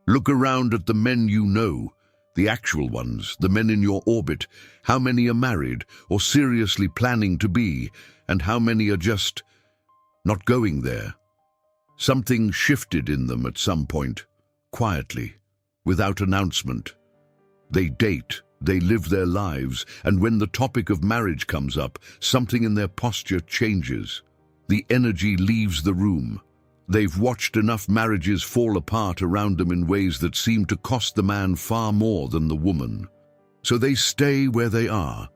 Look around at the men you know, the actual ones, the men in your orbit. How many are married or seriously planning to be, and how many are just not going there? Something shifted in them at some point, quietly, without announcement. They date, they live their lives, and when the topic of marriage comes up, something in their posture changes. The energy leaves the room. They've watched enough marriages fall apart around them in ways that seem to cost the man far more than the woman. So they stay where they are.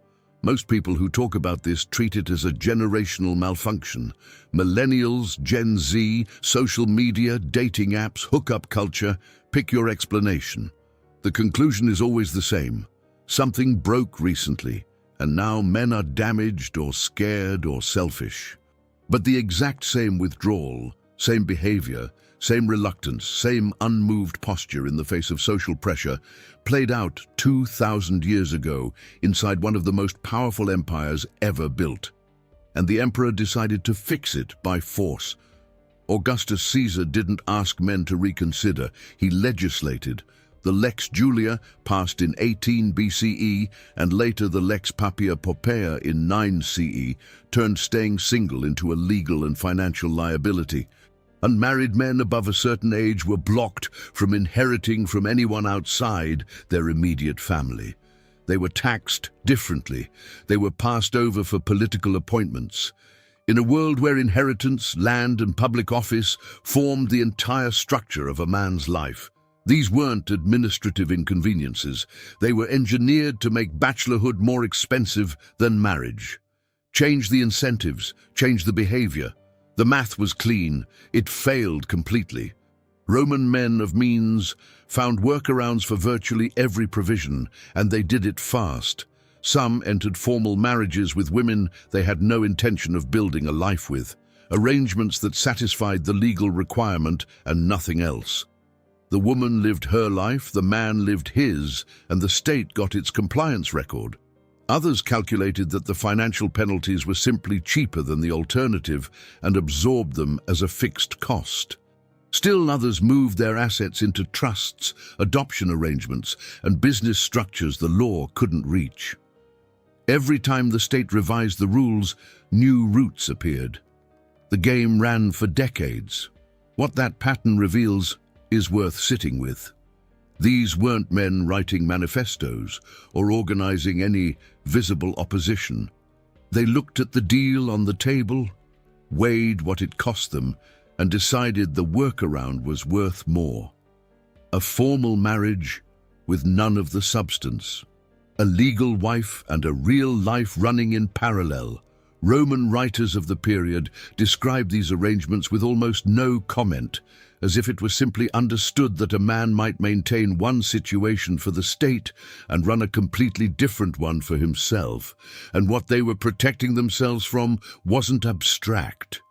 Most people who talk about this treat it as a generational malfunction. Millennials, Gen Z, social media, dating apps, hookup culture, pick your explanation. The conclusion is always the same. Something broke recently, and now men are damaged or scared or selfish. But the exact same withdrawal, same behavior, same reluctance, same unmoved posture in the face of social pressure played out 2,000 years ago inside one of the most powerful empires ever built. And the emperor decided to fix it by force. Augustus Caesar didn't ask men to reconsider, he legislated. The Lex Julia, passed in 18 BCE, and later the Lex Poppaea in 9 CE, turned staying single into a legal and financial liability. Unmarried men above a certain age were blocked from inheriting from anyone outside their immediate family. They were taxed differently. They were passed over for political appointments. In a world where inheritance, land, and public office formed the entire structure of a man's life, these weren't administrative inconveniences. They were engineered to make bachelorhood more expensive than marriage. Change the incentives, change the behavior. The math was clean. It failed completely. Roman men of means found workarounds for virtually every provision, and they did it fast. Some entered formal marriages with women they had no intention of building a life with, arrangements that satisfied the legal requirement and nothing else. The woman lived her life, the man lived his, and the state got its compliance record. Others calculated that the financial penalties were simply cheaper than the alternative and absorbed them as a fixed cost. Still others moved their assets into trusts, adoption arrangements, and business structures the law couldn't reach. Every time the state revised the rules, new routes appeared. The game ran for decades. What that pattern reveals is worth sitting with. These weren't men writing manifestos or organizing any visible opposition. They looked at the deal on the table, weighed what it cost them, and decided the workaround was worth more. A formal marriage with none of the substance. A legal wife and a real life running in parallel. Roman writers of the period described these arrangements with almost no comment, as if it was simply understood that a man might maintain one situation for the state and run a completely different one for himself, and what they were protecting themselves from wasn't abstract.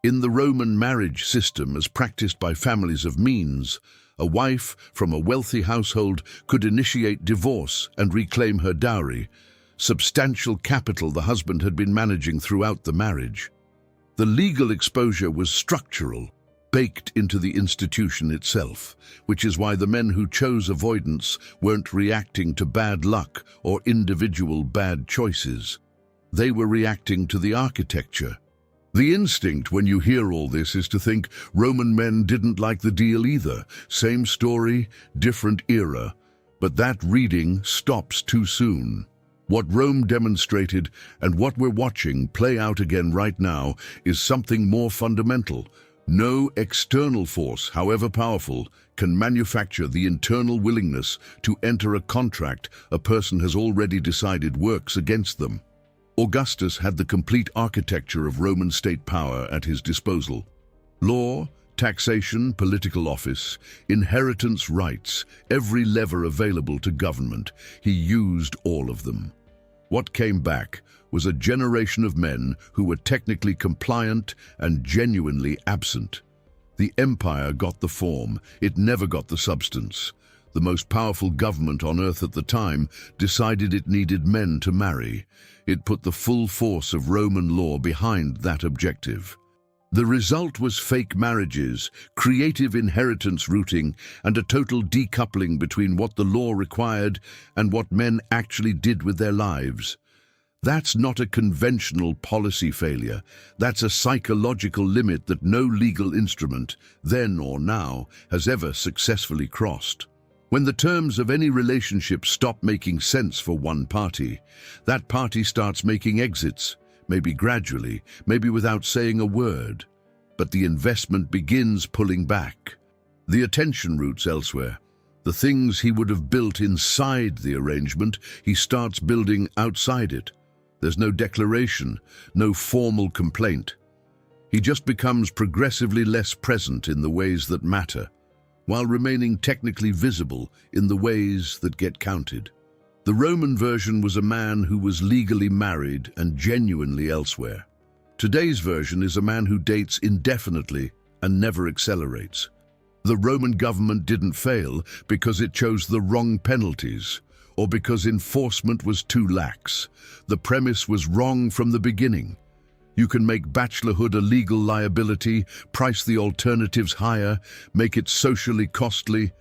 In the Roman marriage system, as practiced by families of means, a wife from a wealthy household could initiate divorce and reclaim her dowry, substantial capital the husband had been managing throughout the marriage. The legal exposure was structural, baked into the institution itself, which is why the men who chose avoidance weren't reacting to bad luck or individual bad choices. They were reacting to the architecture. The instinct when you hear all this is to think Roman men didn't like the deal either. Same story, different era. But that reading stops too soon. What Rome demonstrated and what we're watching play out again right now is something more fundamental. No external force, however powerful, can manufacture the internal willingness to enter a contract a person has already decided works against them. Augustus had the complete architecture of Roman state power at his disposal. Law, taxation, political office, inheritance rights, every lever available to government, he used all of them. What came back was a generation of men who were technically compliant and genuinely absent. The empire got the form, it never got the substance. The most powerful government on earth at the time decided it needed men to marry. It put the full force of Roman law behind that objective. The result was fake marriages, creative inheritance routing, and a total decoupling between what the law required and what men actually did with their lives. That's not a conventional policy failure. That's a psychological limit that no legal instrument, then or now, has ever successfully crossed. When the terms of any relationship stop making sense for one party, that party starts making exits, maybe gradually, maybe without saying a word. But the investment begins pulling back. The attention routes elsewhere. The things he would have built inside the arrangement, he starts building outside it. There's no declaration, no formal complaint. He just becomes progressively less present in the ways that matter, while remaining technically visible in the ways that get counted. The Roman version was a man who was legally married and genuinely elsewhere. Today's version is a man who dates indefinitely and never accelerates. The Roman government didn't fail because it chose the wrong penalties, or because enforcement was too lax. The premise was wrong from the beginning. You can make bachelorhood a legal liability, price the alternatives higher, make it socially costly,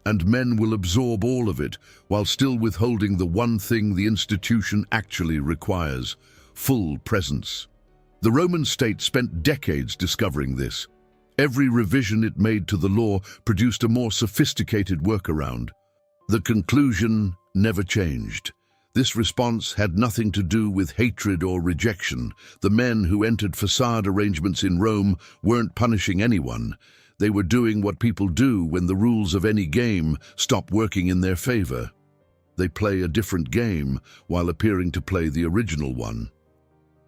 and men will absorb all of it while still withholding the one thing the institution actually requires: full presence. The Roman state spent decades discovering this. Every revision it made to the law produced a more sophisticated workaround. The conclusion never changed. This response had nothing to do with hatred or rejection. The men who entered facade arrangements in Rome weren't punishing anyone. They were doing what people do when the rules of any game stop working in their favor. They play a different game while appearing to play the original one.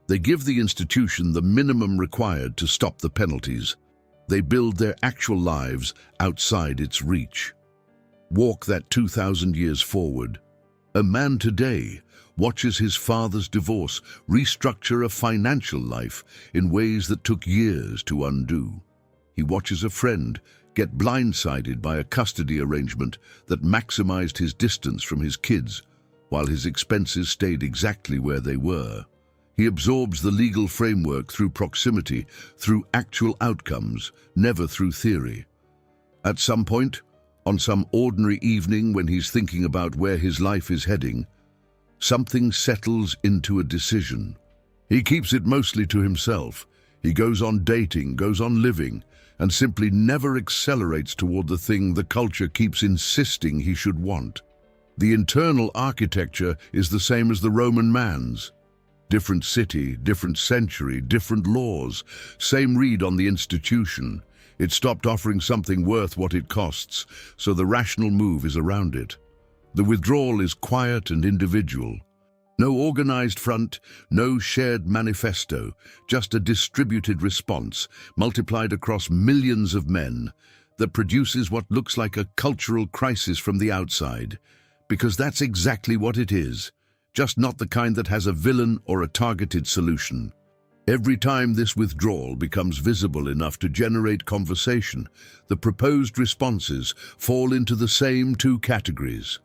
They give the institution the minimum required to stop the penalties. They build their actual lives outside its reach. Walk that 2,000 years forward. A man today watches his father's divorce restructure a financial life in ways that took years to undo. He watches a friend get blindsided by a custody arrangement that maximized his distance from his kids, while his expenses stayed exactly where they were. He absorbs the legal framework through proximity, through actual outcomes, never through theory. At some point, on some ordinary evening when he's thinking about where his life is heading, something settles into a decision. He keeps it mostly to himself. He goes on dating, goes on living, and simply never accelerates toward the thing the culture keeps insisting he should want. The internal architecture is the same as the Roman man's. Different city, different century, different laws, same read on the institution. It stopped offering something worth what it costs, so the rational move is around it. The withdrawal is quiet and individual. No organized front, no shared manifesto, just a distributed response, multiplied across millions of men, that produces what looks like a cultural crisis from the outside. Because that's exactly what it is, just not the kind that has a villain or a targeted solution. Every time this withdrawal becomes visible enough to generate conversation, the proposed responses fall into the same two categories.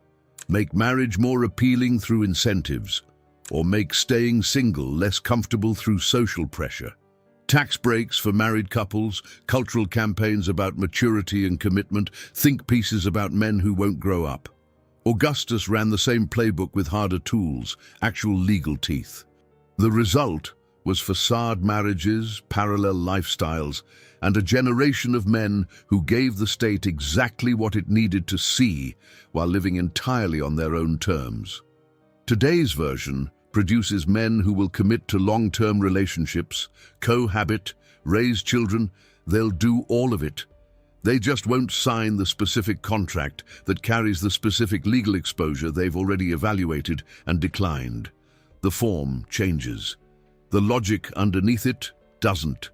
Make marriage more appealing through incentives, or make staying single less comfortable through social pressure. Tax breaks for married couples, cultural campaigns about maturity and commitment, think pieces about men who won't grow up. Augustus ran the same playbook with harder tools, actual legal teeth. The result was facade marriages, parallel lifestyles, and a generation of men who gave the state exactly what it needed to see while living entirely on their own terms. Today's version produces men who will commit to long-term relationships, cohabit, raise children. They'll do all of it. They just won't sign the specific contract that carries the specific legal exposure they've already evaluated and declined. The form changes. The logic underneath it doesn't.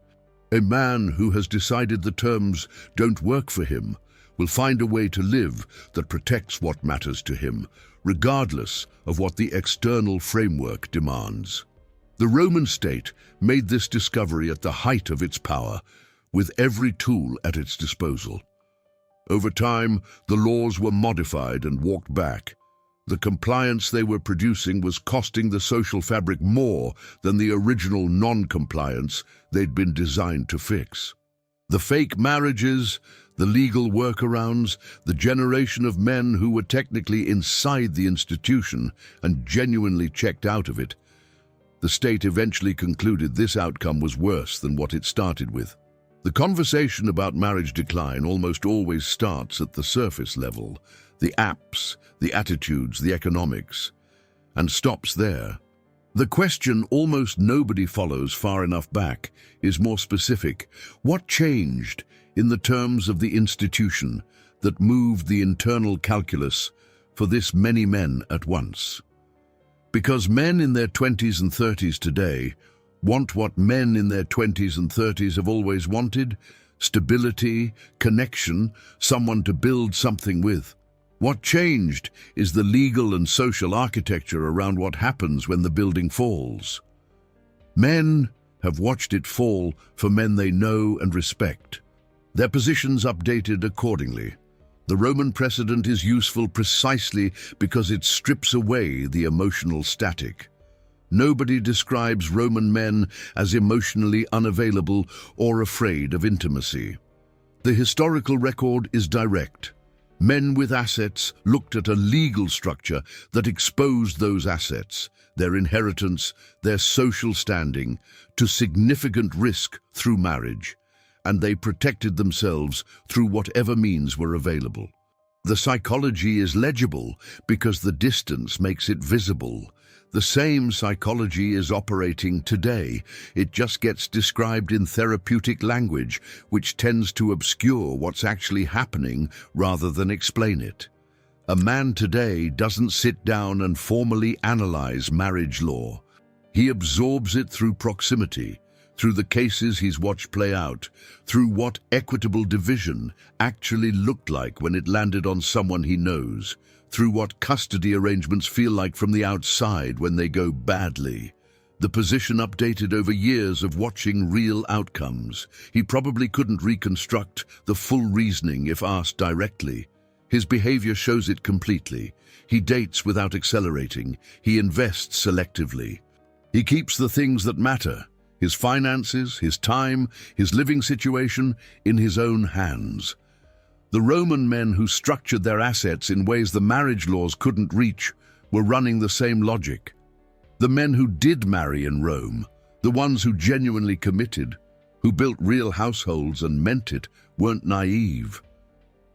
A man who has decided the terms don't work for him will find a way to live that protects what matters to him, regardless of what the external framework demands. The Roman state made this discovery at the height of its power, with every tool at its disposal. Over time, the laws were modified and walked back. The compliance they were producing was costing the social fabric more than the original non-compliance they'd been designed to fix. The fake marriages, the legal workarounds, the generation of men who were technically inside the institution and genuinely checked out of it. The state eventually concluded this outcome was worse than what it started with. The conversation about marriage decline almost always starts at the surface level, the apps, the attitudes, the economics, and stops there. The question almost nobody follows far enough back is more specific. What changed in the terms of the institution that moved the internal calculus for this many men at once? Because men in their 20s and 30s today want what men in their 20s and 30s have always wanted: stability, connection, someone to build something with. What changed is the legal and social architecture around what happens when the building falls. Men have watched it fall for men they know and respect. Their positions updated accordingly. The Roman precedent is useful precisely because it strips away the emotional static. Nobody describes Roman men as emotionally unavailable or afraid of intimacy. The historical record is direct. Men with assets looked at a legal structure that exposed those assets, their inheritance, their social standing, to significant risk through marriage, and they protected themselves through whatever means were available. The psychology is legible because the distance makes it visible. The same psychology is operating today. It just gets described in therapeutic language, which tends to obscure what's actually happening rather than explain it. A man today doesn't sit down and formally analyze marriage law. He absorbs it through proximity, through the cases he's watched play out, through what equitable division actually looked like when it landed on someone he knows, through what custody arrangements feel like from the outside when they go badly. The position updated over years of watching real outcomes. He probably couldn't reconstruct the full reasoning if asked directly. His behavior shows it completely. He dates without accelerating. He invests selectively. He keeps the things that matter, his finances, his time, his living situation, in his own hands. The Roman men who structured their assets in ways the marriage laws couldn't reach were running the same logic. The men who did marry in Rome, the ones who genuinely committed, who built real households and meant it, weren't naive.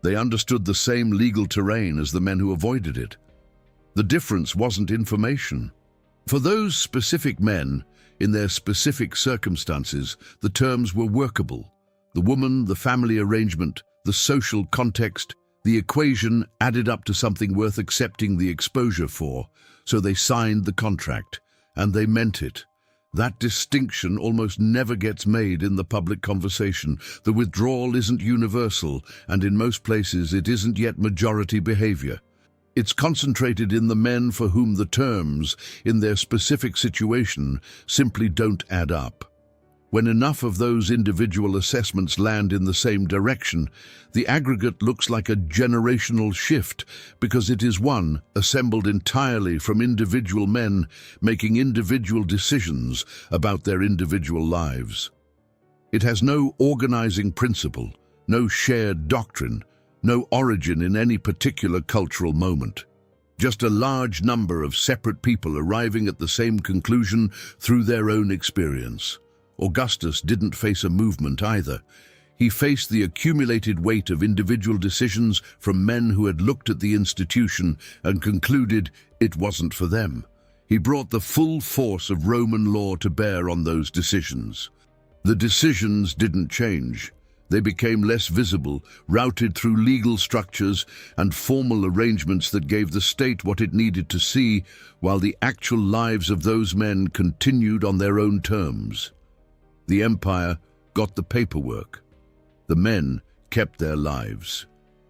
They understood the same legal terrain as the men who avoided it. The difference wasn't information. For those specific men, in their specific circumstances, the terms were workable. The woman, the family arrangement, the social context, the equation added up to something worth accepting the exposure for, so they signed the contract, and they meant it. That distinction almost never gets made in the public conversation. The withdrawal isn't universal, and in most places it isn't yet majority behavior. It's concentrated in the men for whom the terms, in their specific situation, simply don't add up. When enough of those individual assessments land in the same direction, the aggregate looks like a generational shift because it is one assembled entirely from individual men making individual decisions about their individual lives. It has no organizing principle, no shared doctrine, no origin in any particular cultural moment. Just a large number of separate people arriving at the same conclusion through their own experience. Augustus didn't face a movement either. He faced the accumulated weight of individual decisions from men who had looked at the institution and concluded it wasn't for them. He brought the full force of Roman law to bear on those decisions. The decisions didn't change. They became less visible, routed through legal structures and formal arrangements that gave the state what it needed to see, while the actual lives of those men continued on their own terms. The empire got the paperwork. The men kept their lives.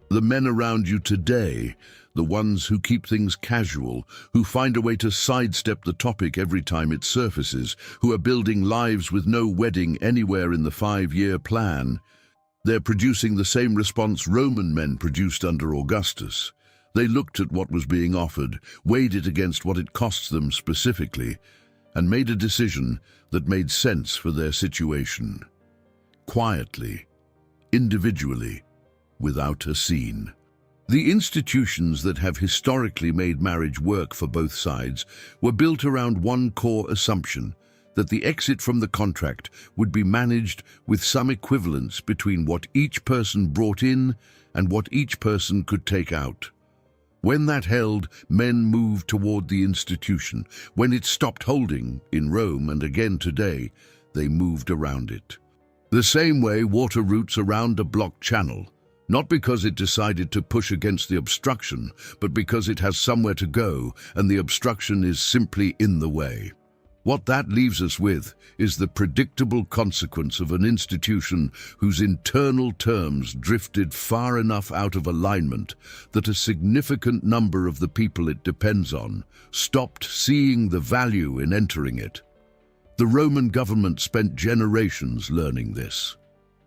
The men around you today, the ones who keep things casual, who find a way to sidestep the topic every time it surfaces, who are building lives with no wedding anywhere in the 5-year plan, they're producing the same response Roman men produced under Augustus. They looked at what was being offered, weighed it against what it costs them specifically, and made a decision that made sense for their situation. Quietly, individually, without a scene. The institutions that have historically made marriage work for both sides were built around one core assumption, that the exit from the contract would be managed with some equivalence between what each person brought in and what each person could take out. When that held, men moved toward the institution. When it stopped holding, in Rome and again today, they moved around it. The same way water routes around a blocked channel, not because it decided to push against the obstruction, but because it has somewhere to go and the obstruction is simply in the way. What that leaves us with is the predictable consequence of an institution whose internal terms drifted far enough out of alignment that a significant number of the people it depends on stopped seeing the value in entering it. The Roman government spent generations learning this.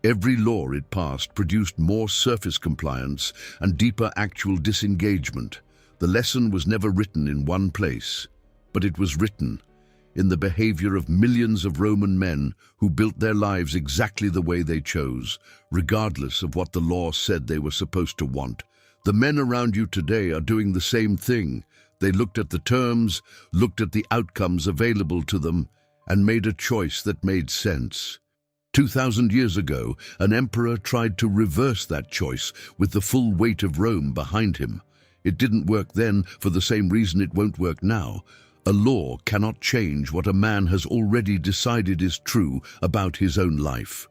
Every law it passed produced more surface compliance and deeper actual disengagement. The lesson was never written in one place, but it was written in the behavior of millions of Roman men who built their lives exactly the way they chose, regardless of what the law said they were supposed to want. The men around you today are doing the same thing. They looked at the terms, looked at the outcomes available to them, and made a choice that made sense. 2,000 years ago, an emperor tried to reverse that choice with the full weight of Rome behind him. It didn't work then for the same reason it won't work now. A law cannot change what a man has already decided is true about his own life.